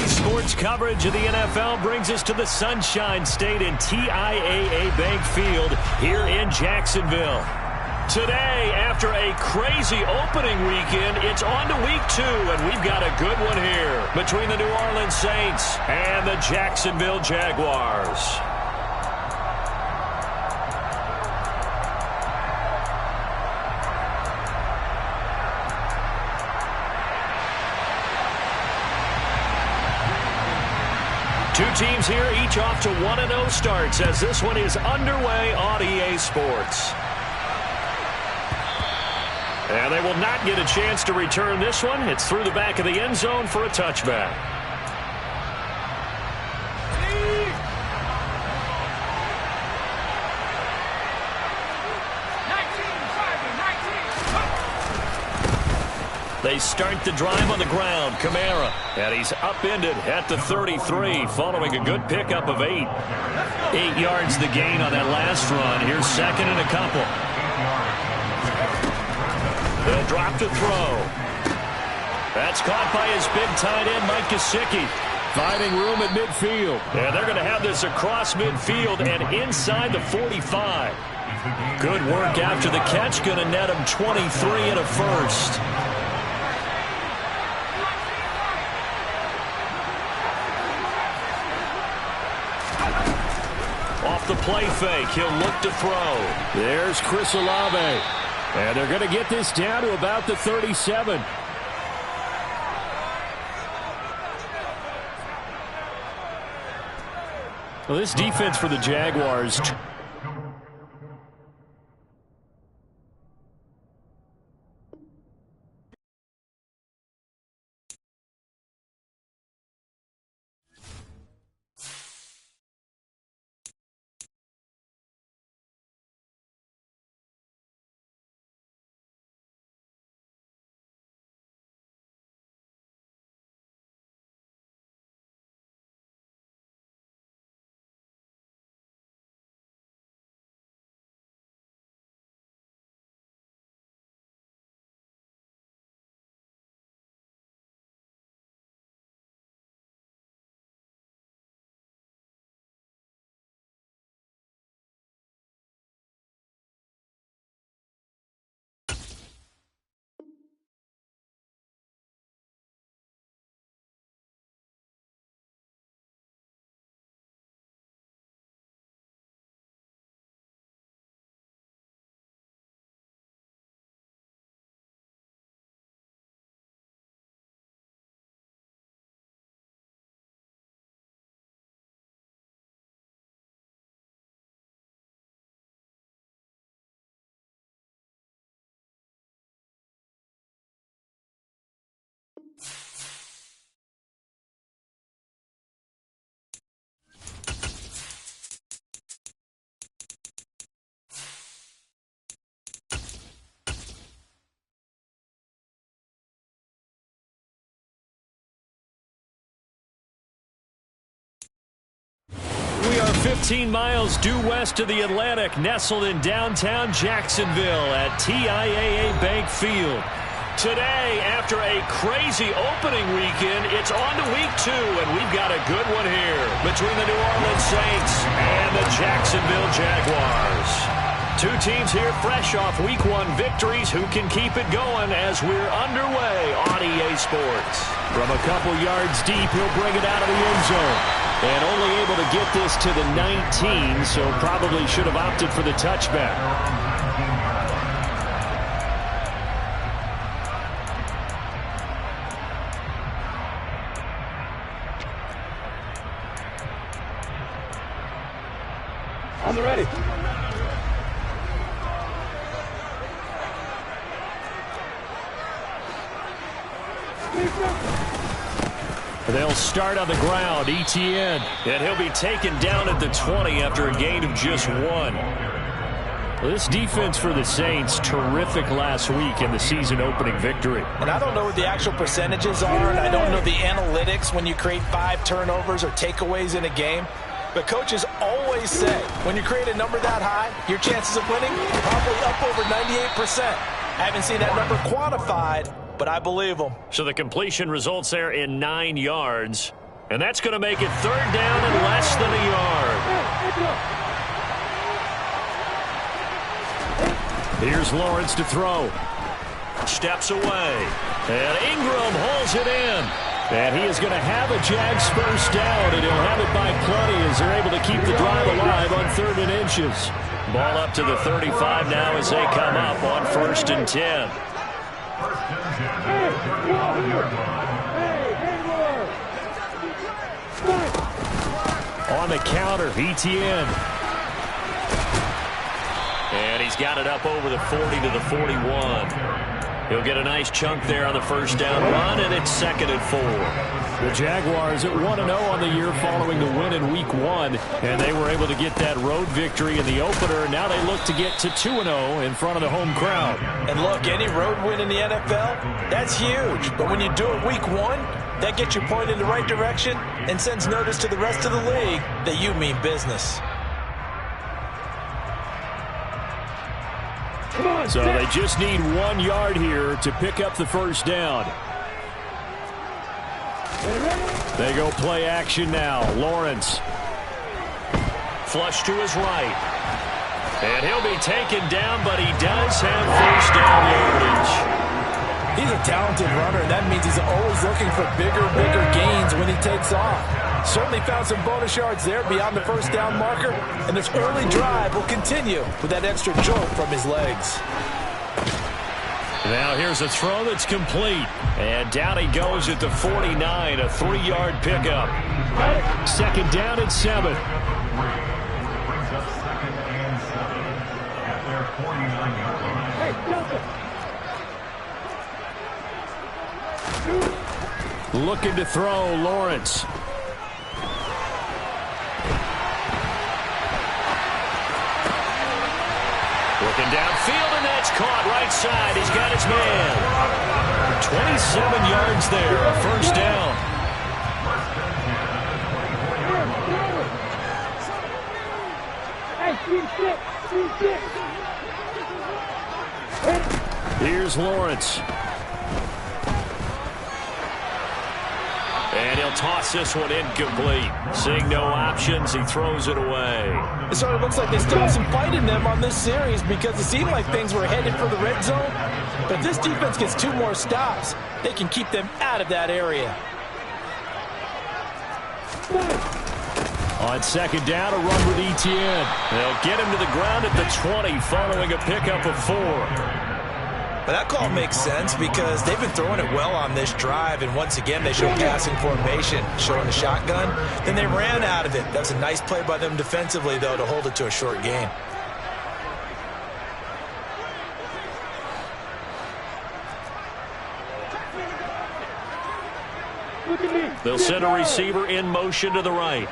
Today's sports coverage of the NFL brings us to the Sunshine State and TIAA Bank Field here in Jacksonville. Today, after a crazy opening weekend, it's on to week 2, and we've got a good one here between the New Orleans Saints and the Jacksonville Jaguars. Two teams here, each off to 1-0 starts as this one is underway on EA Sports. And they will not get a chance to return this one. It's through the back of the end zone for a touchback. They start the drive on the ground. Kamara. And he's upended at the 33 following a good pickup of 8. 8 yards the gain on that last run. Here's second and a couple. The drop to throw. That's caught by his big tight end, Mike Gesicki. Finding room at midfield. And they're going to have this across midfield and inside the 45. Good work after the catch. Going to net him 23 and a first. Off the play fake, he'll look to throw. There's Chris Olave. And they're going to get this down to about the 37. Well, this defense for the Jaguars. We are 15 miles due west of the Atlantic, nestled in downtown Jacksonville at TIAA Bank Field. Today, after a crazy opening weekend, it's on to week 2, and we've got a good one here between the New Orleans Saints and the Jacksonville Jaguars. Two teams here fresh off week 1 victories who can keep it going as we're underway on EA Sports. From a couple yards deep, he'll bring it out of the end zone. And only able to get this to the 19, so probably should have opted for the touchback. On the ready. They'll start on the ground, ETN. And he'll be taken down at the 20 after a gain of just 1. This defense for the Saints, terrific last week in the season-opening victory. And I don't know what the actual percentages are, and I don't know the analytics when you create 5 turnovers or takeaways in a game. But coaches always say, when you create a number that high, your chances of winning probably up over 98%. I haven't seen that number quantified, but I believe them. So the completion results there in 9 yards. And that's going to make it 3rd down and less than a yard. Here's Lawrence to throw. Steps away. And Ingram hauls it in. And he is going to have a Jags first down, and he'll have it by plenty as they're able to keep the drive alive on 3rd and inches. Ball up to the 35 now as they come up on 1st and 10. On the counter, ETN. And he's got it up over the 40 to the 41. He'll get a nice chunk there on the first down run, and it's 2nd and 4. The Jaguars at 1-0 on the year following the win in Week 1, and they were able to get that road victory in the opener. Now they look to get to 2-0 in front of the home crowd. And look, any road win in the NFL, that's huge. But when you do it Week 1, that gets you pointed in the right direction and sends notice to the rest of the league that you mean business. So they just need 1 yard here to pick up the first down. They go play action now. Lawrence. Flush to his right. And he'll be taken down, but he does have first down yardage. He's a talented runner, and that means he's always looking for bigger gains when he takes off. Certainly found some bonus yards there beyond the first down marker, and this early drive will continue with that extra jolt from his legs. Now here's a throw that's complete. And down he goes at the 49, a 3-yard pickup. 2nd down and 7. Looking to throw, Lawrence. Looking downfield, and that's caught right side. He's got his man. 27 yards there, a first down. Here's Lawrence. And he'll toss this one incomplete. Seeing no options, he throws it away. It sort of looks like they still have some fight in them on this series because it seemed like things were headed for the red zone. But if this defense gets 2 more stops, they can keep them out of that area. On 2nd down, a run with ETN. They'll get him to the ground at the 20 following a pickup of 4. But that call makes sense because they've been throwing it well on this drive, and once again they showed passing formation, showing the shotgun. Then they ran out of it. That's a nice play by them defensively, though, to hold it to a short gain. They'll send a receiver in motion to the right.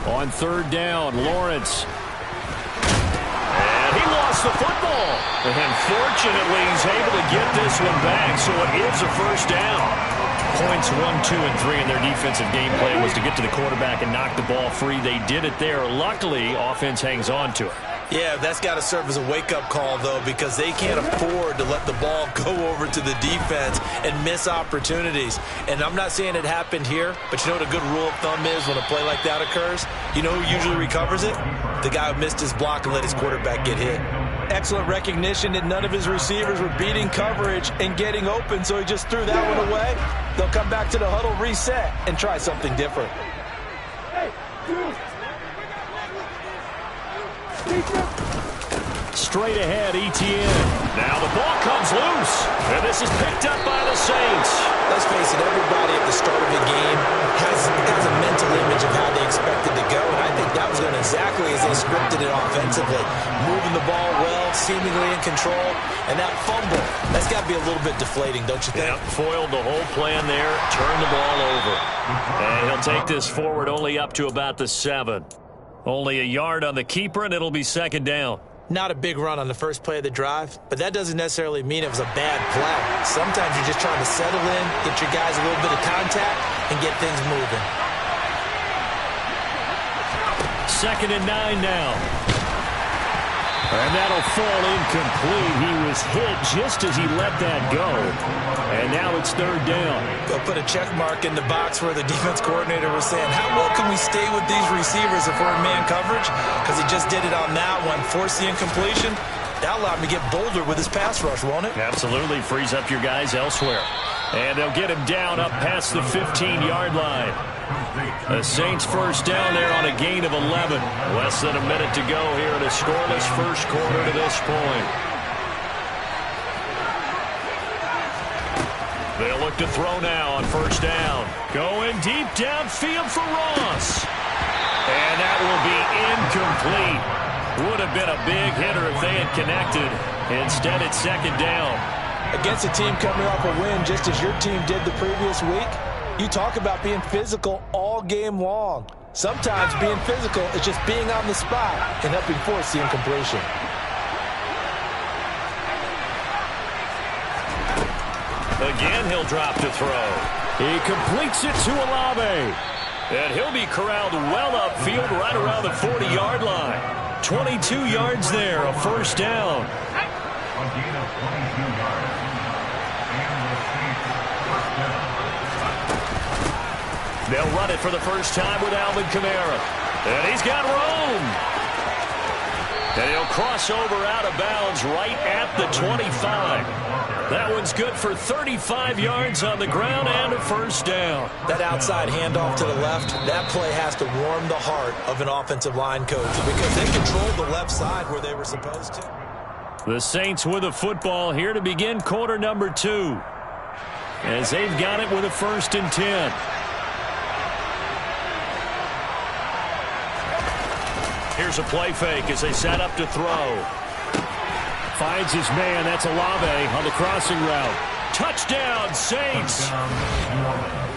On 3rd down, Lawrence. And he lost the football. And fortunately, he's able to get this one back, so it is a first down. Points 1, 2, and 3 in their defensive game plan was to get to the quarterback and knock the ball free. They did it there. Luckily, offense hangs on to it. Yeah, that's got to serve as a wake-up call, though, because they can't afford to let the ball go over to the defense and miss opportunities. And I'm not saying it happened here, but you know what a good rule of thumb is when a play like that occurs? You know who usually recovers it? The guy who missed his block and let his quarterback get hit. Excellent recognition that none of his receivers were beating coverage and getting open, so he just threw that one away. They'll come back to the huddle, reset, and try something different. Straight ahead, ETN. Now the ball comes loose, and this is picked up by the Saints. Let's face it, everybody at the start of the game has a mental image of how they expect it to go, and I think that was going exactly as they scripted it offensively. Moving the ball well, seemingly in control, and that fumble, that's got to be a little bit deflating, don't you think? Yep, foiled the whole plan there, turned the ball over. And he'll take this forward only up to about the 7. Only a yard on the keeper, and it'll be 2nd down. Not a big run on the first play of the drive, but that doesn't necessarily mean it was a bad play. Sometimes you're just trying to settle in, get your guys a little bit of contact, and get things moving. 2nd and 9 now. And that'll fall incomplete. He was hit just as he let that go. And now it's third down. They'll put a check mark in the box where the defense coordinator was saying, how well can we stay with these receivers if we're in man coverage? Because he just did it on that one, forced the incompletion. That allowed him to get bolder with his pass rush, won't it? Absolutely. Frees up your guys elsewhere. And they'll get him down up past the 15-yard line. The Saints first down there on a gain of 11. Less than a minute to go here in a scoreless first quarter to this point. They'll look to throw now on first down. Going deep downfield for Ross. And that will be incomplete. Would have been a big hitter if they had connected. Instead, it's second down. Against a team coming off a win just as your team did the previous week, you talk about being physical all game long. Sometimes being physical is just being on the spot and helping force the incompletion. Again, he'll drop to throw. He completes it to Olave. And he'll be corralled well upfield right around the 40-yard line. 22 yards there, a first down. They'll run it for the first time with Alvin Kamara. And he's got room. And he'll cross over out of bounds right at the 25. That one's good for 35 yards on the ground and a first down. That outside handoff to the left, that play has to warm the heart of an offensive line coach because they controlled the left side where they were supposed to. The Saints with the football here to begin quarter number 2. As they've got it with a 1st and 10. Here's a play fake as they set up to throw. Finds his man. That's Olave on the crossing route. Touchdown, Saints.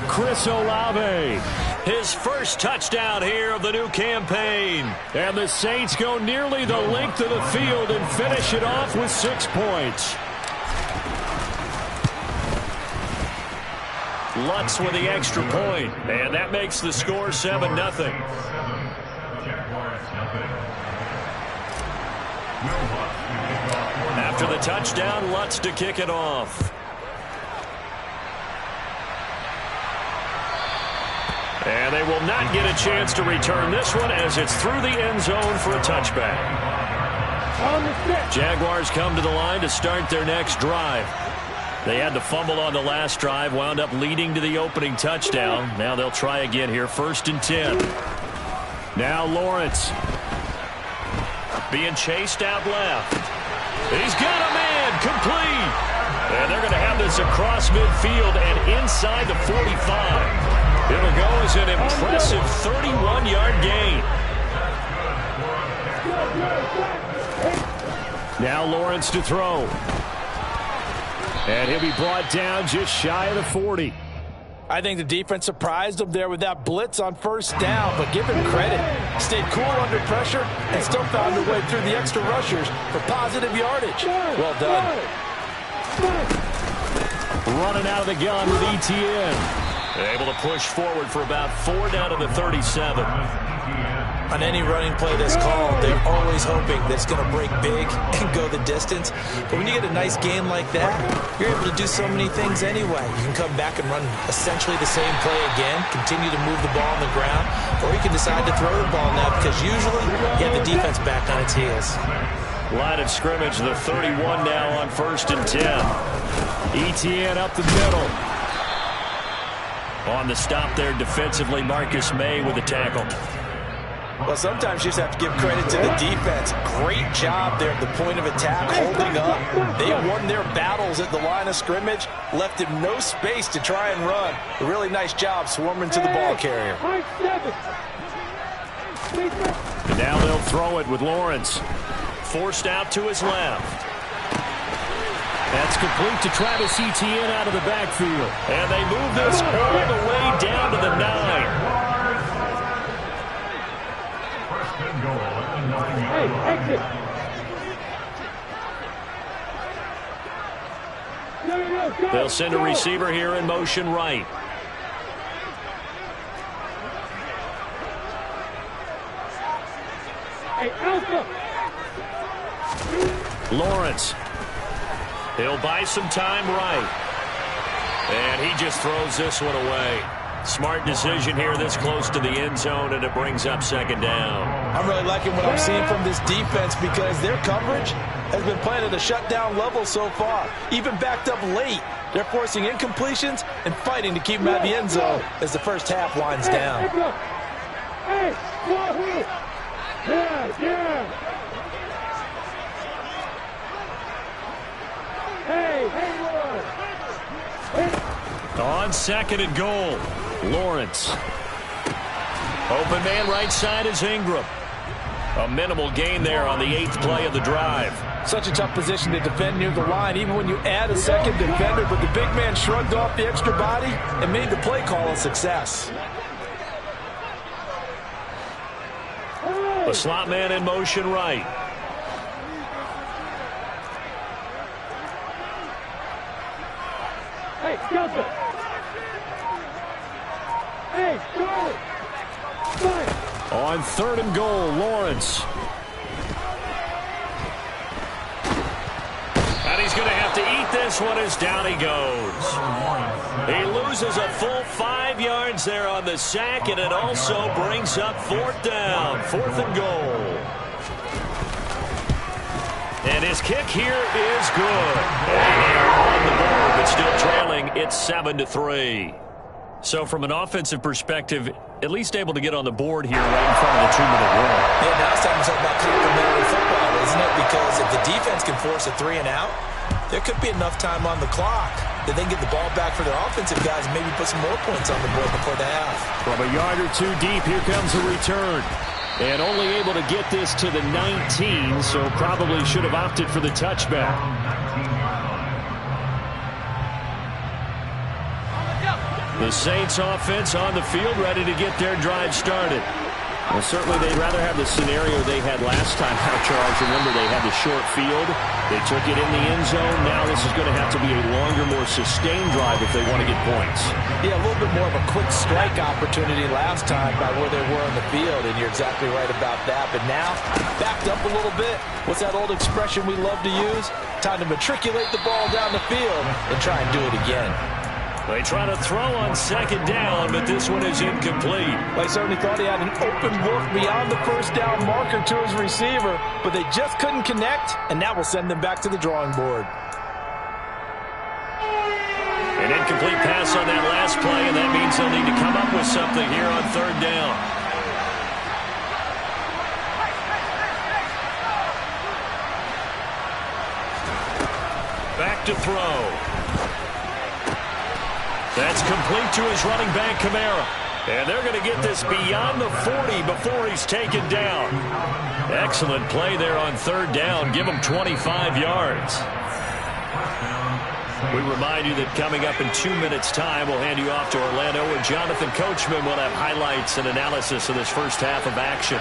Chris Olave. His first touchdown here of the new campaign. And the Saints go nearly the length of the field and finish it off with 6 points. Lutz with the extra point. And that makes the score 7-0. After the touchdown, Lutz to kick it off. And they will not get a chance to return this one as it's through the end zone for a touchback. Jaguars come to the line to start their next drive. They had to fumble on the last drive, wound up leading to the opening touchdown. Now they'll try again here, 1st and 10. Now Lawrence being chased out left. He's got a man, complete. And they're going to have this across midfield and inside the 45. It'll go as an impressive 31-yard gain. Now Lawrence to throw. And he'll be brought down just shy of the 40. I think the defense surprised him there with that blitz on first down, but give him credit. Stayed cool under pressure and still found a way through the extra rushers for positive yardage. Well done. Running out of the gun with ETN. Able to push forward for about 4 down to the 37. On any running play that's called, they're always hoping that it's going to break big and go the distance. But when you get a nice game like that, you're able to do so many things anyway. You can come back and run essentially the same play again, continue to move the ball on the ground, or you can decide to throw the ball now because usually you have the defense back on its heels. Line of scrimmage, the 31 now on 1st and 10. ETN up the middle. On the stop there defensively, Marcus May with the tackle. Well, sometimes you just have to give credit to the defense. Great job there at the point of attack, holding up. They won their battles at the line of scrimmage, left him no space to try and run. A really nice job swarming to the ball carrier. And now they'll throw it with Lawrence. Forced out to his left. That's complete to Travis Etienne out of the backfield. And they move this all the way down to the 9. They'll send a receiver here in motion right. Lawrence. He'll buy some time right. And he just throws this one away. Smart decision here this close to the end zone, and it brings up second down. I'm really liking what I'm seeing from this defense because their coverage has been playing at a shutdown level so far. Even backed up late, they're forcing incompletions and fighting to keep them out of the end zone as the first half winds down. On second and goal, Lawrence. Open man right side is Ingram. A minimal gain there on the 8th play of the drive. Such a tough position to defend near the line, even when you add a second defender, but the big man shrugged off the extra body and made the play call a success. The slot man in motion right. Hey, Skelton! Hey, go! On third and goal, Lawrence. And he's going to have to eat this one as down he goes. He loses a full 5 yards there on the sack, and it also brings up fourth down. 4th and goal. And his kick here is good. And they are on the board, but still trailing. It's 7-3. So from an offensive perspective, at least able to get on the board here right in front of the 2-minute warning. Yeah, now it's time to talk about complementary football, isn't it? Because if the defense can force a 3 and out, there could be enough time on the clock that they can get the ball back for their offensive guys and maybe put some more points on the board before the half. From a yard or two deep, here comes a return. And only able to get this to the 19, so probably should have opted for the touchback. The Saints offense on the field, ready to get their drive started. Well, certainly they'd rather have the scenario they had last time out, Charles. Remember, they had the short field. They took it in the end zone. Now this is going to have to be a longer, more sustained drive if they want to get points. Yeah, a little bit more of a quick strike opportunity last time by where they were on the field, and you're exactly right about that. But now, backed up a little bit. What's that old expression we love to use? Time to matriculate the ball down the field and try and do it again. They try to throw on second down, but this one is incomplete. Well, I certainly thought he had an open look beyond the first down marker to his receiver, but they just couldn't connect, and that will send them back to the drawing board. An incomplete pass on that last play, and that means they'll need to come up with something here on third down. Back to throw. That's complete to his running back, Kamara. And they're going to get this beyond the 40 before he's taken down. Excellent play there on third down. Give him 25 yards. We remind you that coming up in 2 minutes' time, we'll hand you off to Orlando, where Jonathan Coachman will have highlights and analysis of this first half of action.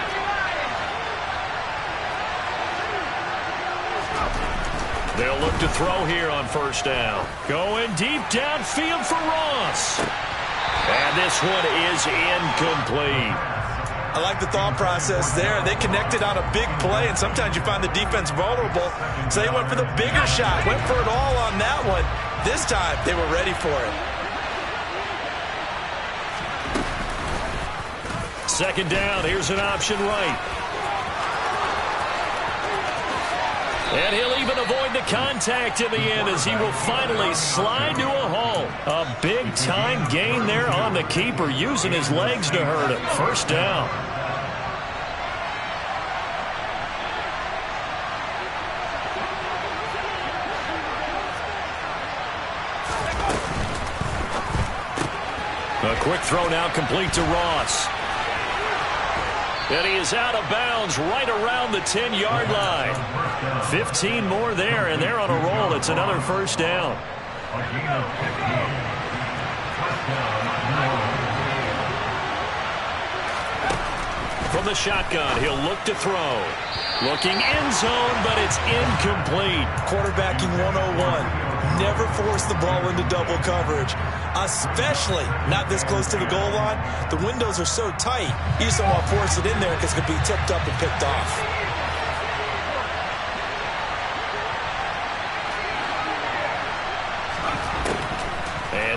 They'll look to throw here on first down. Going deep downfield for Ross. And this one is incomplete. I like the thought process there. They connected on a big play, and sometimes you find the defense vulnerable. So they went for the bigger shot, went for it all on that one. This time, they were ready for it. Second down, here's an option right. And he'll even avoid the contact in the end as he will finally slide to a halt. A big-time gain there on the keeper, using his legs to hurt him. First down. A quick throw now complete to Ross. And he is out of bounds right around the 10-yard line. 15 more there, and they're on a roll. It's another first down. From the shotgun, he'll look to throw. Looking end zone, but it's incomplete. Quarterbacking 101. Never force the ball into double coverage, especially not this close to the goal line. The windows are so tight, you just don't want to force it in there because it could be tipped up and picked off.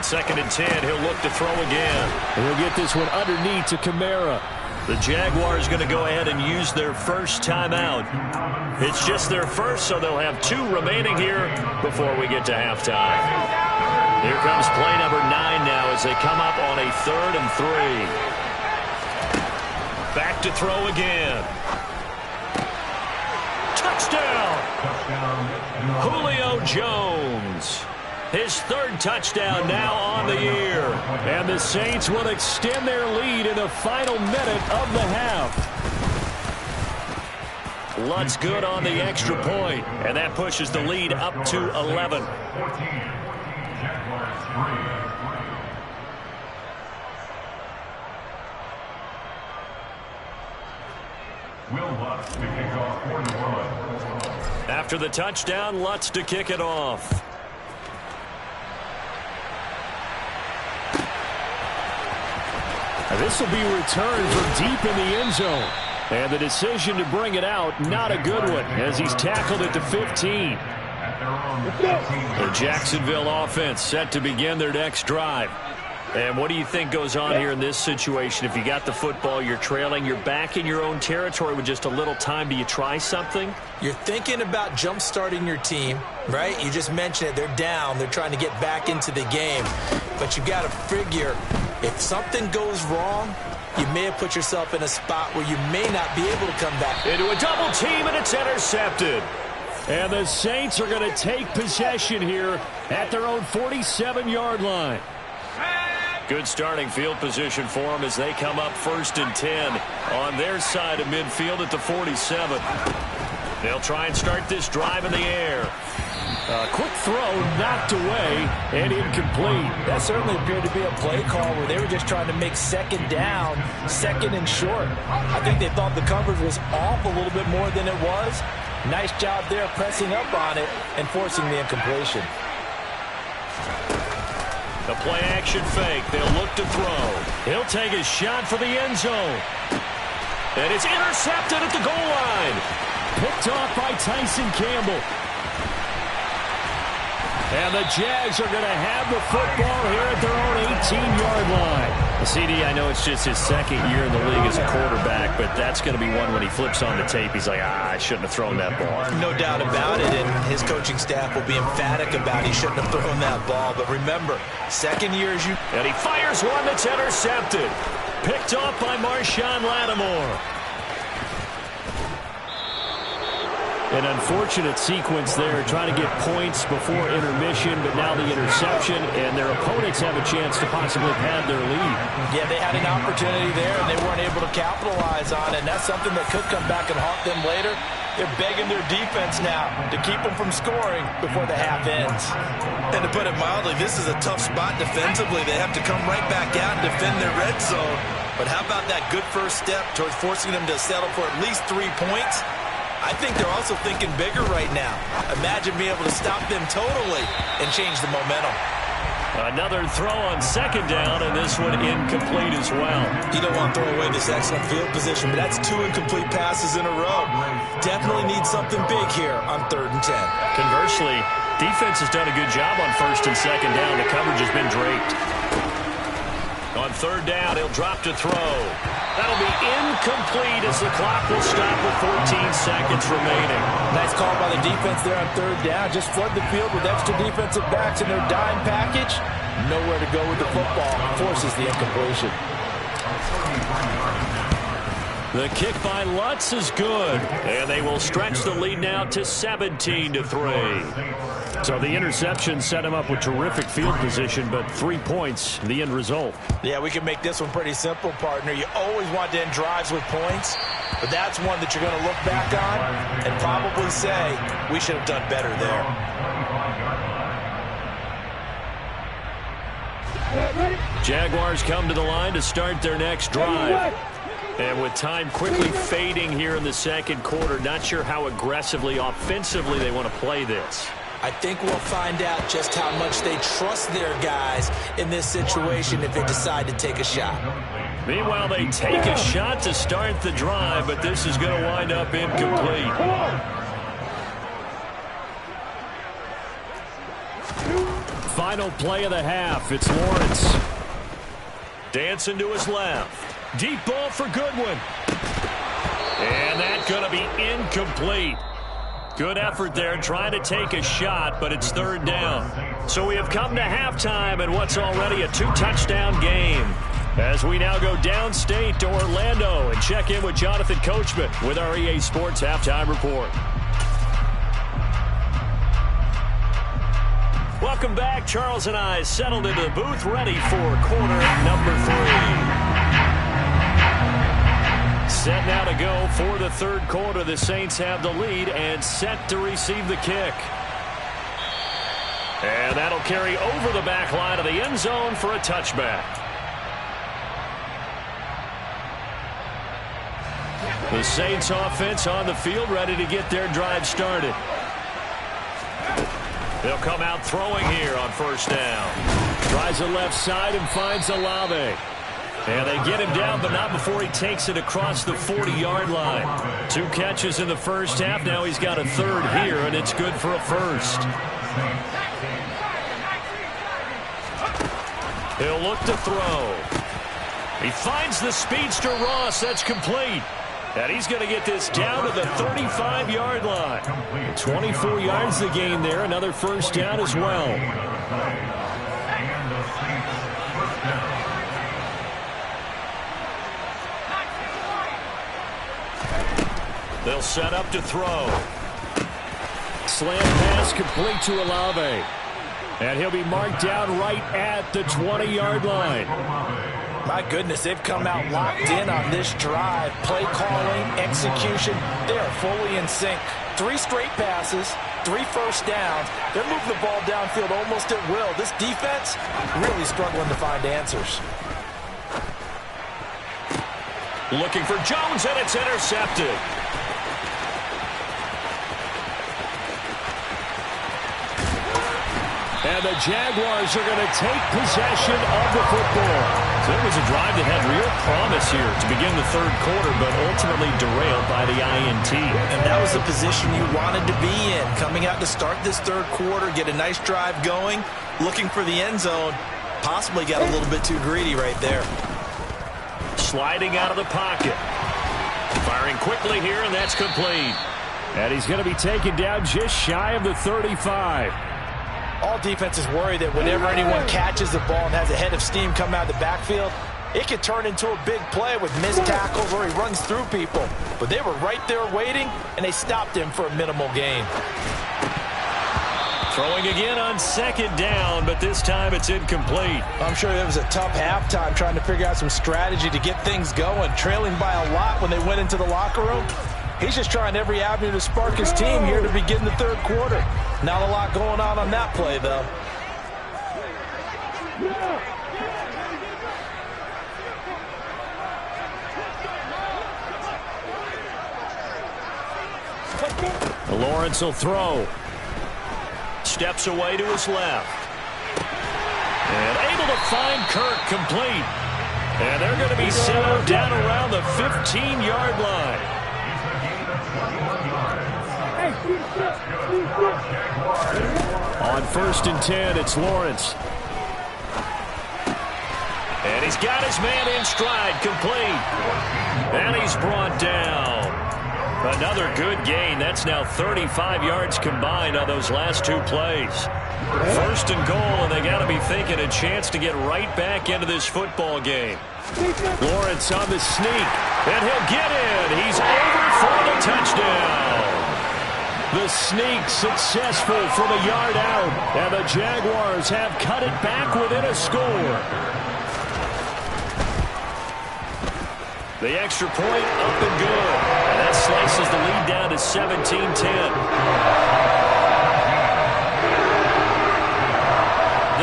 And 2nd and 10, he'll look to throw again. And he'll get this one underneath to Kamara. The Jaguars going to go ahead and use their first timeout. It's just their first, so they'll have 2 remaining here before we get to halftime. Here comes play number 9 now as they come up on a 3rd and 3. Back to throw again. Touchdown! Julio Jones. His 3rd touchdown now on the year. And the Saints will extend their lead in the final minute of the half. Lutz good on the extra point, and that pushes the lead up to 11. After the touchdown, Lutz to kick it off. This will be returned from deep in the end zone. And the decision to bring it out, not a good one, as he's tackled at the 15. The Jacksonville offense set to begin their next drive. And what do you think goes on here in this situation? If you got the football, you're trailing, you're back in your own territory with just a little time. Do you try something? You're thinking about jump-starting your team, right? You just mentioned it. They're down. They're trying to get back into the game. But you got to figure, if something goes wrong, you may have put yourself in a spot where you may not be able to come back. Into a double team, and it's intercepted. And the Saints are going to take possession here at their own 47-yard line. Good starting field position for them as they come up 1st and 10 on their side of midfield at the 47. They'll try and start this drive in the air. A quick throw knocked away and incomplete. That certainly appeared to be a play call where they were just trying to make 2nd down, 2nd and short. I think they thought the coverage was off a little bit more than it was. Nice job there pressing up on it and forcing the incompletion. The play-action fake. They'll look to throw. He'll take a shot for the end zone. And it's intercepted at the goal line. Picked off by Tyson Campbell. And the Jags are going to have the football here at their own 18-yard line. CD, I know it's just his 2nd year in the league as a quarterback, but that's going to be one when he flips on the tape. He's like, I shouldn't have thrown that ball. No doubt about it, and his coaching staff will be emphatic about he shouldn't have thrown that ball. But remember, 2nd year as you... And he fires one that's intercepted. Picked off by Marshawn Lattimore. An unfortunate sequence there, trying to get points before intermission, but now the interception, and their opponents have a chance to possibly pad their lead. Yeah, they had an opportunity there, and they weren't able to capitalize on it, and that's something that could come back and haunt them later. They're begging their defense now to keep them from scoring before the half ends. And to put it mildly, this is a tough spot defensively. They have to come right back out and defend their red zone. But how about that good first step towards forcing them to settle for at least 3 points? I think they're also thinking bigger right now. Imagine being able to stop them totally and change the momentum. Another throw on 2nd down, and this one incomplete as well. You don't want to throw away this excellent field position, but that's 2 incomplete passes in a row. Definitely need something big here on 3rd and 10. Conversely, defense has done a good job on 1st and 2nd down. The coverage has been draped. On 3rd down, he'll drop to throw. That'll be incomplete as the clock will stop with 14 seconds remaining. Nice call by the defense there on 3rd down. Just flood the field with extra defensive backs in their dime package. Nowhere to go with the football. Forces the incompletion. The kick by Lutz is good. And they will stretch the lead now to 17-3. So the interception set him up with terrific field position, but 3 points, the end result. Yeah, we can make this one pretty simple, partner. You always want to end drives with points, but that's one that you're going to look back on and probably say, we should have done better there. Jaguars come to the line to start their next drive. And with time quickly fading here in the 2nd quarter, not sure how aggressively, offensively they want to play this. I think we'll find out just how much they trust their guys in this situation if they decide to take a shot. Meanwhile, they take a shot to start the drive, but this is going to wind up incomplete. final play of the half. It's Lawrence. Dancing to his left. Deep ball for Goodwin. And that's going to be incomplete. Good effort there trying to take a shot, but it's third down. So we have come to halftime in what's already a 2-touchdown game. As we now go downstate to Orlando and check in with Jonathan Coachman with our EA Sports Halftime Report. Welcome back. Charles and I settled into the booth ready for quarter number 3. Set now to go for the third quarter. The Saints have the lead and set to receive the kick. And that'll carry over the back line of the end zone for a touchback. The Saints offense on the field ready to get their drive started. They'll come out throwing here on first down. Tries the left side and finds Olave. And they get him down, but not before he takes it across the 40-yard line. 2 catches in the first half. Now he's got a third here, and it's good for a first. He'll look to throw. He finds the speedster Ross. That's complete. And he's going to get this down to the 35-yard line. 24 yards the gain there. Another first down as well. They'll set up to throw. Slant pass complete to Olave. And he'll be marked down right at the 20-yard line. My goodness, they've come out locked in on this drive. Play calling, execution, they are fully in sync. 3 straight passes, 3 first downs. They're moving the ball downfield almost at will. This defense really struggling to find answers. Looking for Jones, and it's intercepted. And the Jaguars are going to take possession of the football. So it was a drive that had real promise here to begin the third quarter, but ultimately derailed by the INT. And that was the position you wanted to be in. Coming out to start this third quarter, get a nice drive going, looking for the end zone. Possibly got a little bit too greedy right there. Sliding out of the pocket. Firing quickly here, and that's complete. And he's going to be taken down just shy of the 35. All defenses worry that whenever anyone catches the ball and has a head of steam come out of the backfield, it could turn into a big play with missed tackles or he runs through people. But they were right there waiting, and they stopped him for a minimal gain. Throwing again on second down, but this time it's incomplete. I'm sure it was a tough halftime trying to figure out some strategy to get things going. Trailing by a lot when they went into the locker room. He's just trying every avenue to spark his team here to begin the third quarter. Not a lot going on that play, though. Lawrence will throw. Steps away to his left. And able to find Kirk complete. And they're going to be settled down around the 15-yard line. On first and 10, it's Lawrence. And he's got his man in stride, complete. And he's brought down. Another good gain. That's now 35 yards combined on those last 2 plays. First and goal, and they got to be thinking a chance to get right back into this football game. Lawrence on the sneak, and he'll get in. He's over for the touchdown. The sneak successful from a yard out, and the Jaguars have cut it back within a score. The extra point up and good. And that slices the lead down to 17-10.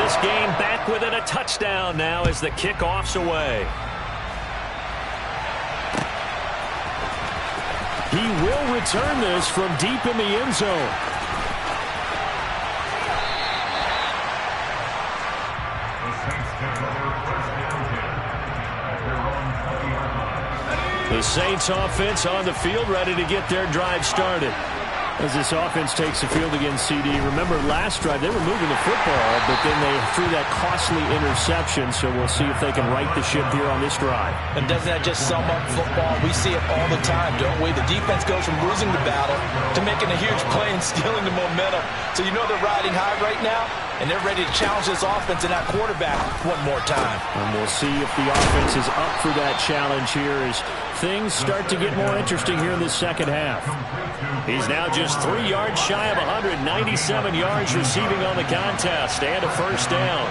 This game back within a touchdown now as the kickoff's away. He will return this from deep in the end zone. The Saints offense on the field ready to get their drive started. As this offense takes the field against CD, remember last drive they were moving the football, but then they threw that costly interception, so we'll see if they can right the ship here on this drive. And doesn't that just sum up football? We see it all the time, don't we? The defense goes from losing the battle to making a huge play and stealing the momentum. So you know they're riding high right now, and they're ready to challenge this offense and that quarterback one more time. And we'll see if the offense is up for that challenge here as things start to get more interesting here in the second half. He's now just 3 yards shy of 197 yards receiving on the contest and a first down.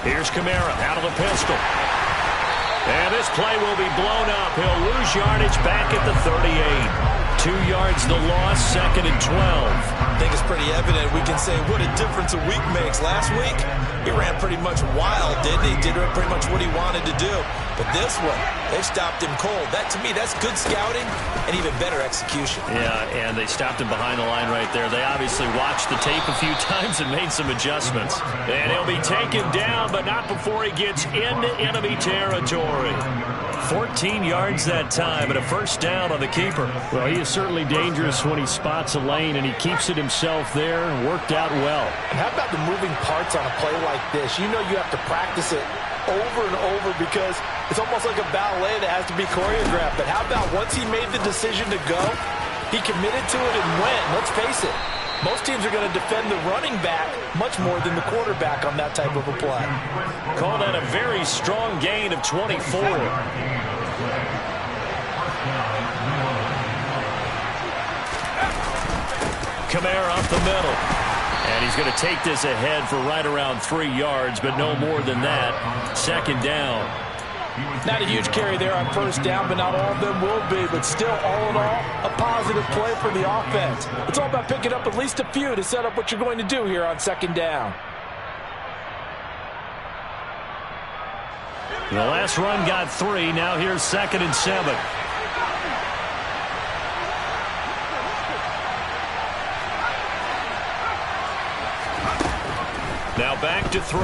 Here's Kamara out of the pistol. And this play will be blown up. He'll lose yardage back at the 38. 2 yards the loss, 2nd and 12. I think it's pretty evident. We can say what a difference a week makes. Last week, he ran pretty much wild, didn't he? Did pretty much what he wanted to do. But this one, they stopped him cold. That, to me, that's good scouting and even better execution. Yeah, and they stopped him behind the line right there. They obviously watched the tape a few times and made some adjustments. And he'll be taken down, but not before he gets into enemy territory. 14 yards that time and a first down on the keeper. Well, he is certainly dangerous when he spots a lane, and he keeps it himself there and worked out well. And how about the moving parts on a play like this? You know you have to practice it over and over because it's almost like a ballet that has to be choreographed. But how about once he made the decision to go, he committed to it and went. Let's face it, most teams are going to defend the running back much more than the quarterback on that type of a play. Call that a very strong gain of 24. Kamara up the middle. And he's going to take this ahead for right around 3 yards, but no more than that. 2nd down. Not a huge carry there on first down, but not all of them will be. But still, all in all, a positive play for the offense. It's all about picking up at least a few to set up what you're going to do here on 2nd down. The last run got 3. Now here's 2nd and 7. Now back to throw.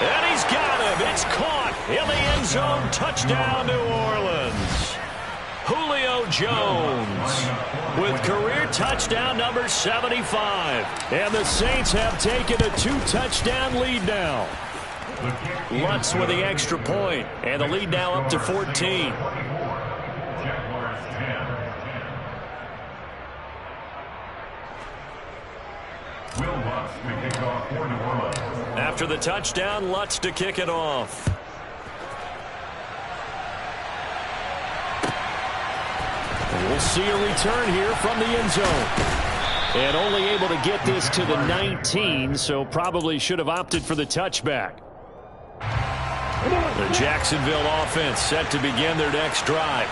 And he's got him. It's caught in the end zone. Touchdown, New Orleans. Julio Jones with career touchdown number 75. And the Saints have taken a 2-touchdown lead now. Lutz with the extra point. And the lead now up to 14. After the touchdown, Lutz to kick it off. And we'll see a return here from the end zone. And only able to get this to the 19, so probably should have opted for the touchback. The Jacksonville offense set to begin their next drive.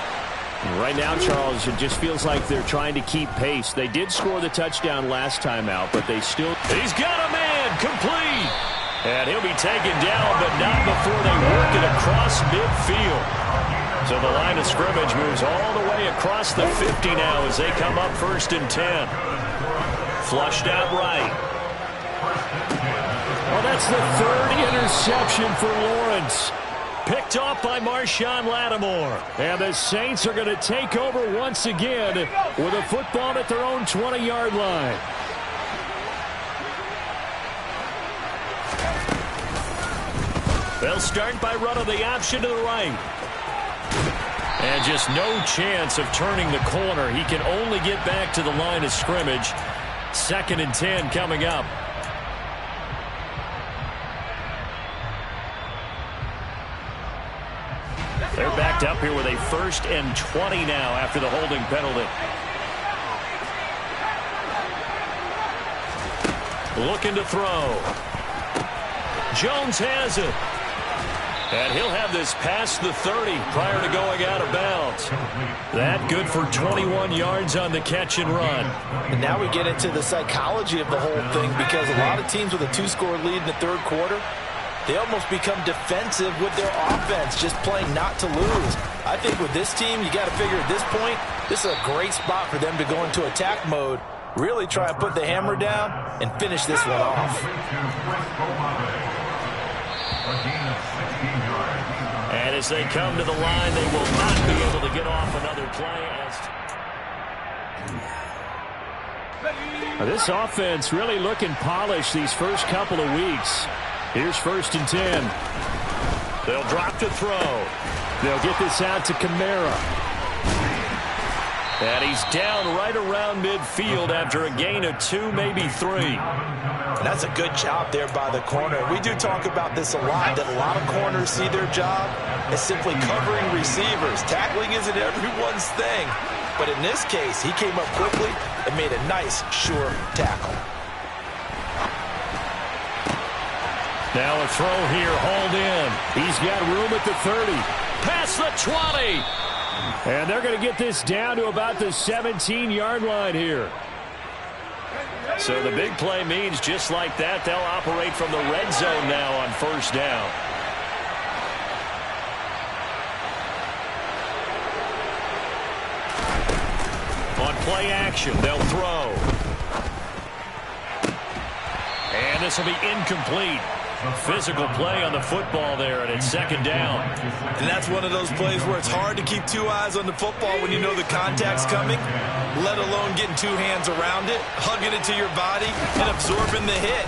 And right now, Charles, it just feels like they're trying to keep pace. They did score the touchdown last time out, but they still... He's got a man, complete! And he'll be taken down, but not before they work it across midfield. So the line of scrimmage moves all the way across the 50 now as they come up 1st and 10. Flushed out right. Well, that's the 3rd interception for Lawrence. Picked off by Marshawn Lattimore. And the Saints are going to take over once again with a football at their own 20-yard line. They'll start by running the option to the right. And just no chance of turning the corner. He can only get back to the line of scrimmage. 2nd and 10 coming up. They're backed up here with a 1st and 20 now after the holding penalty. Looking to throw. Jones has it. And he'll have this past the 30 prior to going out of bounds. That good for 21 yards on the catch and run. And now we get into the psychology of the whole thing because a lot of teams with a 2-score lead in the 3rd quarter, they almost become defensive with their offense, just playing not to lose. I think with this team, you got to figure at this point, this is a great spot for them to go into attack mode, really try and put the hammer down and finish this one off. And as they come to the line, they will not be able to get off another play. This offense really looking polished these first couple of weeks. Here's 1st and 10. They'll drop to throw. They'll get this out to Kamara. And he's down right around midfield after a gain of 2, maybe 3. And that's a good job there by the corner. We do talk about this a lot, that a lot of corners see their job as simply covering receivers. Tackling isn't everyone's thing. But in this case, he came up quickly and made a nice, sure tackle. Now a throw here, hauled in. He's got room at the 30. Past the 20. And they're going to get this down to about the 17-yard line here. So the big play means just like that, they'll operate from the red zone now on 1st down. On play action, they'll throw. And this will be incomplete. Physical play on the football there, and it's 2nd down. And that's one of those plays where it's hard to keep 2 eyes on the football when you know the contact's coming, let alone getting 2 hands around it, hugging it to your body, and absorbing the hit.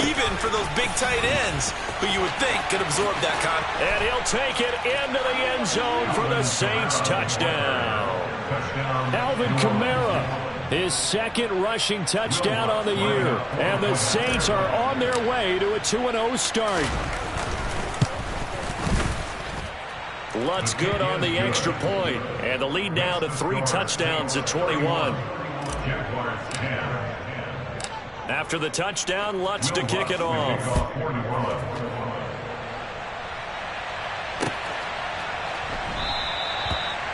Even for those big tight ends who you would think could absorb that contact. And he'll take it into the end zone for the Saints touchdown. Alvin Kamara, his 2nd rushing touchdown on the year. And the Saints are on their way to a 2-0 start. Lutz good on the extra point. And the lead now to 3 touchdowns at 21. After the touchdown, Lutz to kick it off.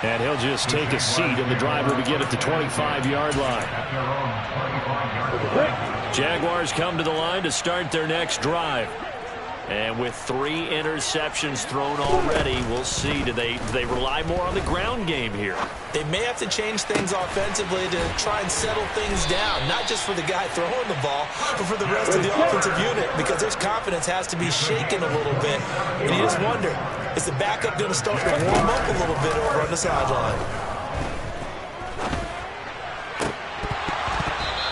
And he'll just take a seat, and the drive will begin at the 25-yard line. Jaguars come to the line to start their next drive. And with 3 interceptions thrown already, we'll see. Do they rely more on the ground game here? They may have to change things offensively to try and settle things down, not just for the guy throwing the ball, but for the rest of the offensive unit, because his confidence has to be shaken a little bit. And you just wonder, is the backup going to start to warm up a little bit over on the sideline?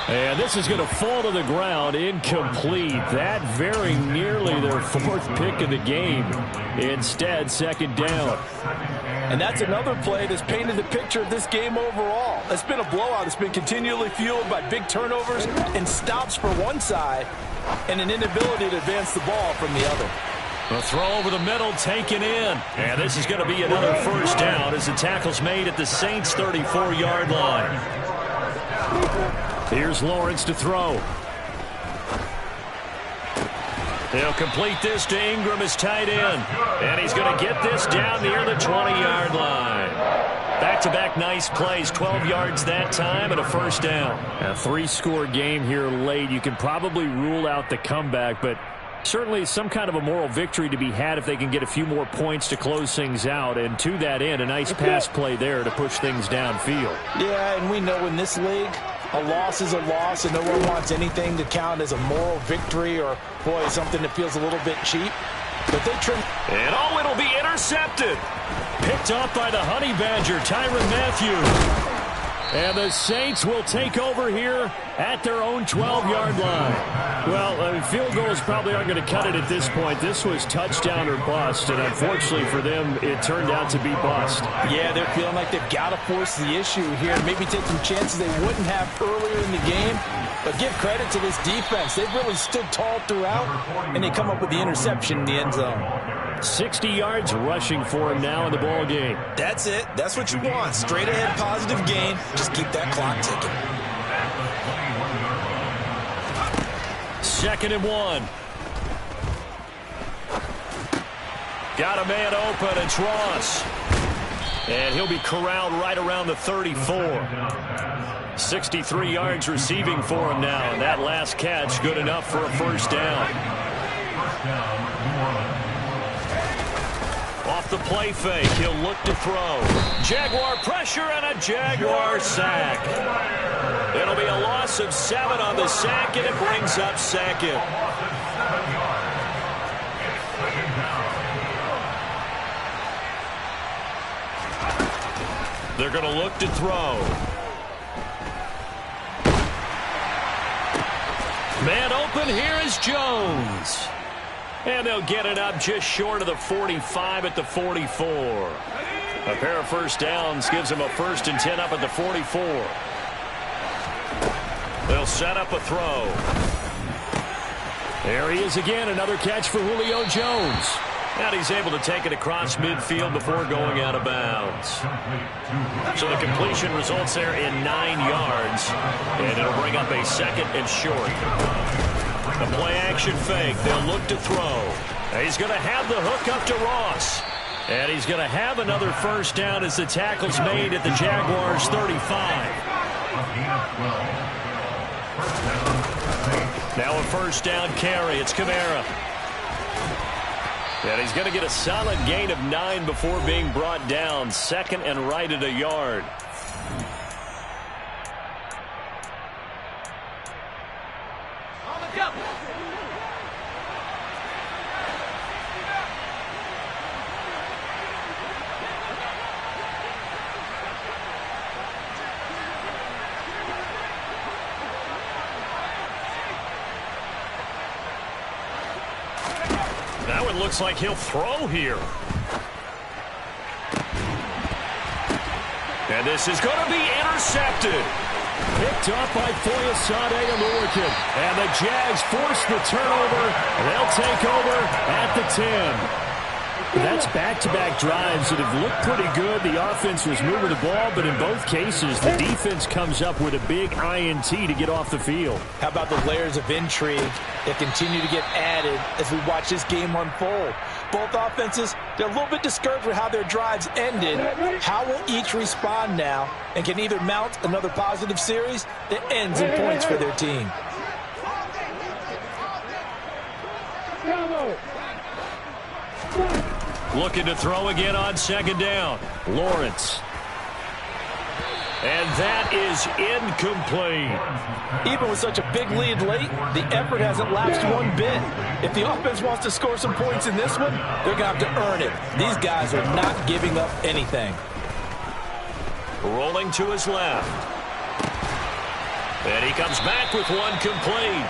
And this is going to fall to the ground, incomplete. That very nearly their 4th pick of the game. Instead, 2nd down. And that's another play that's painted the picture of this game overall. It's been a blowout. It's been continually fueled by big turnovers and stops for one side and an inability to advance the ball from the other. A throw over the middle, taken in. And this is going to be another 1st down as the tackle's made at the Saints' 34-yard line. Here's Lawrence to throw. They'll complete this to Ingram as tight end. And he's going to get this down near the 20-yard line. Back-to-back nice plays, 12 yards that time and a 1st down. A 3-score game here late. You can probably rule out the comeback, but certainly some kind of a moral victory to be had if they can get a few more points to close things out. And to that end, a nice pass play there to push things downfield. Yeah, and we know in this league, a loss is a loss, and no one wants anything to count as a moral victory or, boy, something that feels a little bit cheap. But they trim. And it'll be intercepted. Picked up by the Honey Badger, Tyrann Mathieu. And the Saints will take over here at their own 12-yard line. Well, field goals probably aren't going to cut it at this point. This was touchdown or bust, and unfortunately for them, it turned out to be bust. Yeah, they're feeling like they've got to force the issue here, maybe take some chances they wouldn't have earlier in the game. But give credit to this defense. They've really stood tall throughout, and they come up with the interception in the end zone. 60 yards rushing for him now in the ball game. That's it. That's what you want. Straight ahead positive gain. Just keep that clock ticking. 2nd and 1. Got a man open. It's Ross. And he'll be corralled right around the 34. 63 yards receiving for him now. And that last catch good enough for a 1st down. Off the play fake, he'll look to throw. Jaguar pressure and a Jaguar sack. It'll be a loss of 7 on the sack, and it brings up 2nd. They're going to look to throw. Man open, here is Jones. And they'll get it up just short of the 45 at the 44. A pair of first downs gives them a 1st and 10 up at the 44. They'll set up a throw. There he is again, another catch for Julio Jones. And he's able to take it across midfield before going out of bounds. So the completion results there in 9 yards. And it'll bring up a 2nd and short. A play-action fake. They'll look to throw. He's going to have the hook up to Ross. And he's going to have another first down as the tackle's made at the Jaguars' 35. Now a first down carry. It's Kamara. And he's going to get a solid gain of 9 before being brought down. 2nd and right at a yard. Now it looks like he'll throw here. And this is going to be intercepted. Picked off by Foyesade Alurican. And the Jags force the turnover. They'll take over at the 10. That's back-to-back drives that have looked pretty good. The offense was moving the ball, but in both cases, the defense comes up with a big INT to get off the field. How about the layers of intrigue that continue to get added as we watch this game unfold? Both offenses, they're a little bit discouraged with how their drives ended. How will each respond now and can either mount another positive series that ends in points for their team? Looking to throw again on 2nd down. Lawrence. And that is incomplete. Even with such a big lead late, the effort hasn't lapsed one bit. If the offense wants to score some points in this one, they're going to have to earn it. These guys are not giving up anything. Rolling to his left. And he comes back with one complete.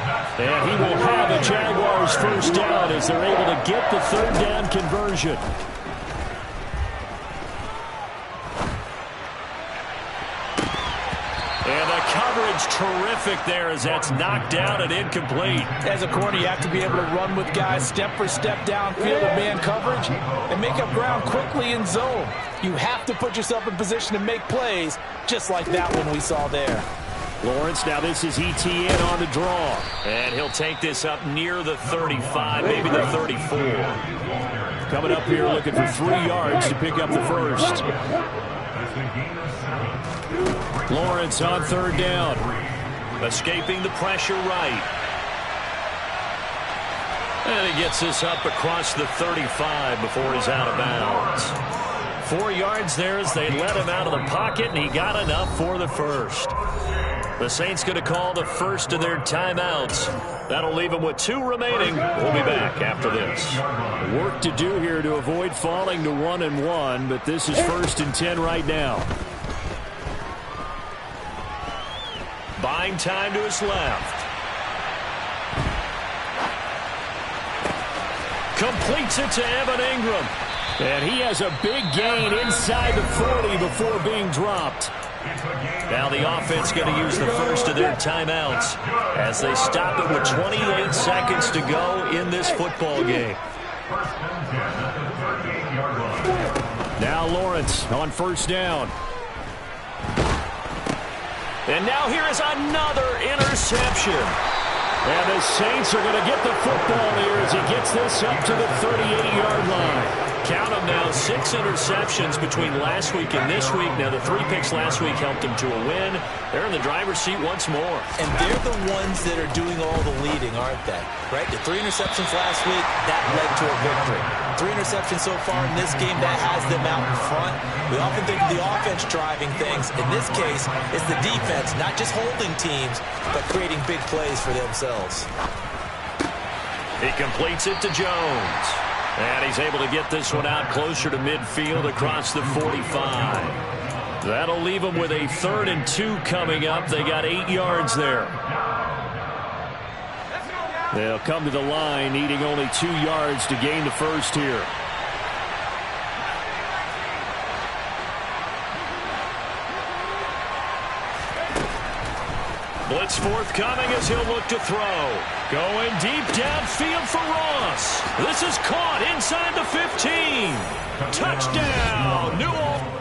And he will have a Jaguars first down as they're able to get the 3rd down conversion. And the coverage terrific there as that's knocked down and incomplete. As a corner, you have to be able to run with guys step for step downfield of man coverage and make up ground quickly in zone. You have to put yourself in position to make plays just like that one we saw there. Lawrence, now this is ETN on the draw. And he'll take this up near the 35, maybe the 34. Coming up here looking for 3 yards to pick up the first. Lawrence on 3rd down. Escaping the pressure right. And he gets this up across the 35 before he's out of bounds. 4 yards there as they let him out of the pocket, and he got enough for the first. The Saints going to call the first of their timeouts. That'll leave them with 2 remaining. We'll be back after this. Work to do here to avoid falling to 1-1, but this is 1st and 10 right now. Buying time to his left. Completes it to Evan Ingram. And he has a big gain inside the 40 before being dropped. Now the offense going to use the first of their timeouts as they stop it with 28 seconds to go in this football game. Now Lawrence on 1st down. And now here is another interception. And the Saints are going to get the football here as he gets this up to the 38-yard line. Count them now, 6 interceptions between last week and this week. Now, the 3 picks last week helped them to a win. They're in the driver's seat once more. And they're the ones that are doing all the leading, aren't they? Right? The 3 interceptions last week, that led to a victory. 3 interceptions so far in this game, that has them out in front. We often think of the offense driving things. In this case, it's the defense, not just holding teams, but creating big plays for themselves. He completes it to Jones. And he's able to get this one out closer to midfield across the 45. That'll leave them with a 3rd and 2 coming up. They got 8 yards there. They'll come to the line, needing only 2 yards to gain the first here. Blitz forthcoming as he'll look to throw. Going deep downfield for Ross. This is caught inside the 15. Touchdown, New Orleans.